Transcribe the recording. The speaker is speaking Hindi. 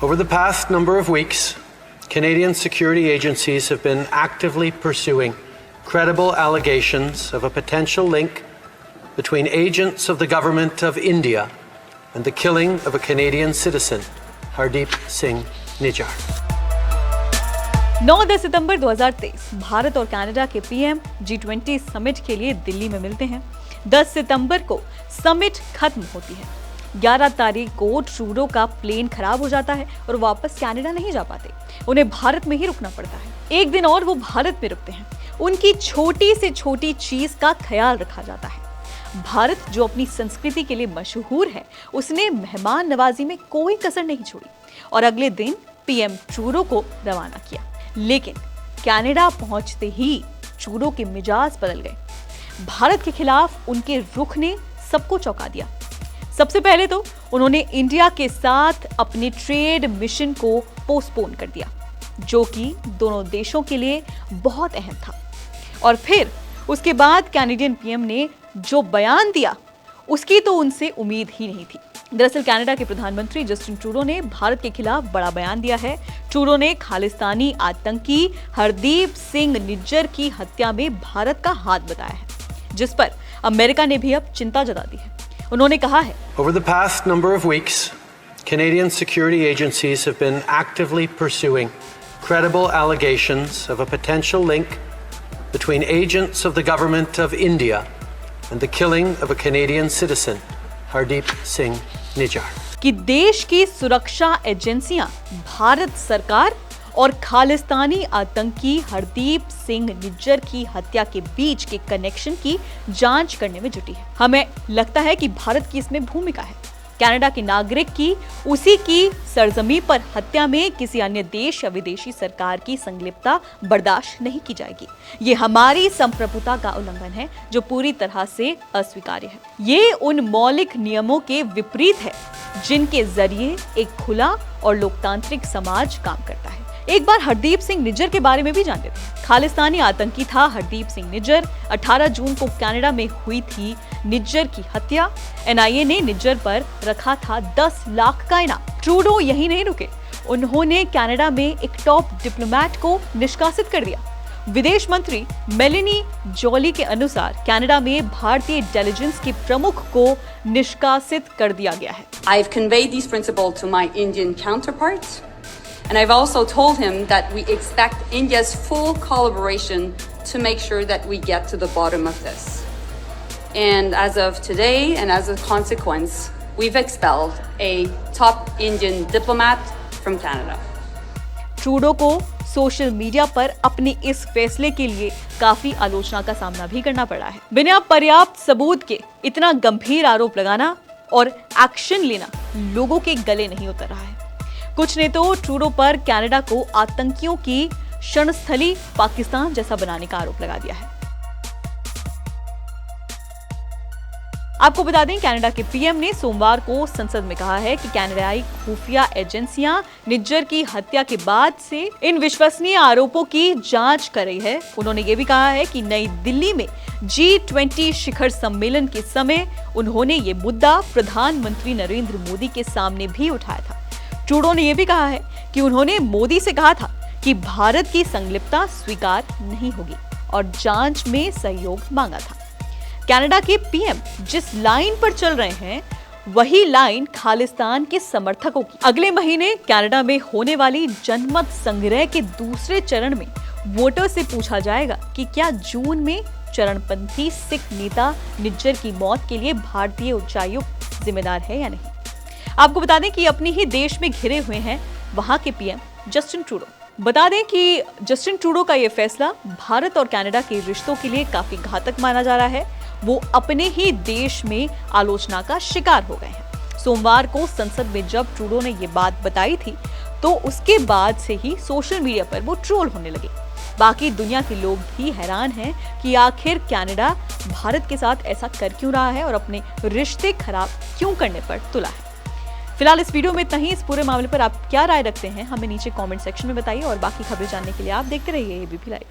Over the past number of weeks, Canadian security agencies have been actively pursuing credible allegations of a potential link between agents of the government of India and the killing of a Canadian citizen, Hardeep Singh Nijjar. 9-10 सितंबर 2023 भारत और कनाडा के पीएम G20 समिट के लिए दिल्ली में मिलते हैं। 10 सितंबर को समिट खत्म होती है। 11 तारीख को ट्रूडो का प्लेन खराब हो जाता है और वापस कनाडा नहीं जा पाते। उन्हें भारत में ही रुकना पड़ता है। एक दिन और वो भारत में रुकते हैं। उनकी छोटी से छोटी चीज का ख्याल रखा जाता है। भारत जो अपनी संस्कृति के लिए मशहूर है, उसने मेहमान नवाजी में कोई कसर नहीं छोड़ी और अगले दिन पीएम ट्रूडो को रवाना किया। लेकिन कनाडा पहुंचते ही ट्रूडो के मिजाज बदल गए। भारत के खिलाफ उनके रुख ने सबको चौंका दिया। सबसे पहले तो उन्होंने इंडिया के साथ अपने ट्रेड मिशन को पोस्टपोन कर दिया, जो कि दोनों देशों के लिए बहुत अहम था। और फिर उसके बाद कैनेडियन पीएम ने जो बयान दिया, उसकी तो उनसे उम्मीद ही नहीं थी। दरअसल कनाडा के प्रधानमंत्री जस्टिन ट्रूडो ने भारत के खिलाफ बड़ा बयान दिया है। ट्रूडो ने खालिस्तानी आतंकी हरदीप सिंह निज्जर की हत्या में भारत का हाथ बताया है, जिस पर अमेरिका ने भी अब चिंता जता दी है। उन्होंने कहा है, Over the past number of weeks, Canadian security agencies have been actively pursuing credible allegations of a potential link between agents of the government of India and the killing of a Canadian citizen, Hardeep Singh Nijjar. कि देश की सुरक्षा एजेंसियां भारत सरकार और खालिस्तानी आतंकी हरदीप सिंह निज्जर की हत्या के बीच के कनेक्शन की जांच करने में जुटी है। हमें लगता है कि भारत की इसमें भूमिका है। कनाडा के नागरिक की उसी की सरजमी पर हत्या में किसी अन्य देश या विदेशी सरकार की संलिप्तता बर्दाश्त नहीं की जाएगी। ये हमारी संप्रभुता का उल्लंघन है, जो पूरी तरह से अस्वीकार्य है। ये उन मौलिक नियमों के विपरीत है जिनके जरिए एक खुला और लोकतांत्रिक समाज काम करता है। एक बार हरदीप सिंह निज्जर के बारे में भी जान लेते हैं। खालिस्तानी आतंकी था हरदीप सिंह निज्जर। 18 जून को कनाडा में हुई थी निज्जर की हत्या। एनआईए ने निज्जर पर रखा था 10 लाख का इनाम। ट्रूडो यही नहीं रुके, उन्होंने कनाडा में एक टॉप डिप्लोमेट को निष्कासित कर दिया। विदेश मंत्री मेलेनी जॉली के अनुसार कनाडा में भारतीय इंटेलिजेंस के प्रमुख को निष्कासित कर दिया गया है। I've conveyed these principles to my Indian counterparts. And I've also told him that we expect India's full collaboration to make sure that we get to the bottom of this. And as of today, and as a consequence, we've expelled a top Indian diplomat from Canada. Trudeau को सोशल मीडिया पर अपने इस फैसले के लिए काफी आलोचना का सामना भी करना पड़ा है। बिना पर्याप्त सबूत के इतना गंभीर आरोप लगाना और एक्शन लेना लोगों के गले नहीं उतर रहा है। कुछ ने तो ट्रूडो पर कनाडा को आतंकियों की शरणस्थली पाकिस्तान जैसा बनाने का आरोप लगा दिया है। आपको बता दें, कनाडा के पीएम ने सोमवार को संसद में कहा है कि कनाडाई खुफिया एजेंसियां निज्जर की हत्या के बाद से इन विश्वसनीय आरोपों की जांच कर रही है। उन्होंने ये भी कहा है कि नई दिल्ली में G20 शिखर सम्मेलन के समय उन्होंने ये मुद्दा प्रधानमंत्री नरेंद्र मोदी के सामने भी उठाया था। ट्रूडो ने यह भी कहा है कि उन्होंने मोदी से कहा था कि भारत की संलिप्तता स्वीकार नहीं होगी और जांच में सहयोग मांगा था। कनाडा के पीएम जिस लाइन पर चल रहे हैं, वही लाइन खालिस्तान के समर्थकों की। अगले महीने कनाडा में होने वाली जनमत संग्रह के दूसरे चरण में वोटर से पूछा जाएगा कि क्या जून में चरणपंथी सिख नेता निज्जर की मौत के लिए भारतीय उच्चायुक्त जिम्मेदार है या नहीं। आपको बता दें कि अपने ही देश में घिरे हुए हैं वहां के पीएम जस्टिन ट्रूडो। बता दें कि जस्टिन ट्रूडो का यह फैसला भारत और कनाडा के रिश्तों के लिए काफी घातक माना जा रहा है। वो अपने ही देश में आलोचना का शिकार हो गए हैं। सोमवार को संसद में जब ट्रूडो ने ये बात बताई थी, तो उसके बाद से ही सोशल मीडिया पर वो ट्रोल होने लगे। बाकी दुनिया के लोग भी हैरान हैं कि आखिर कनाडा भारत के साथ ऐसा कर क्यों रहा है और अपने रिश्ते खराब क्यों करने पर तुला है। फिलहाल इस वीडियो में इतना ही। इस पूरे मामले पर आप क्या राय रखते हैं, हमें नीचे कमेंट सेक्शन में बताइए और बाकी खबरें जानने के लिए आप देखते रहिए एबीपी लाइव।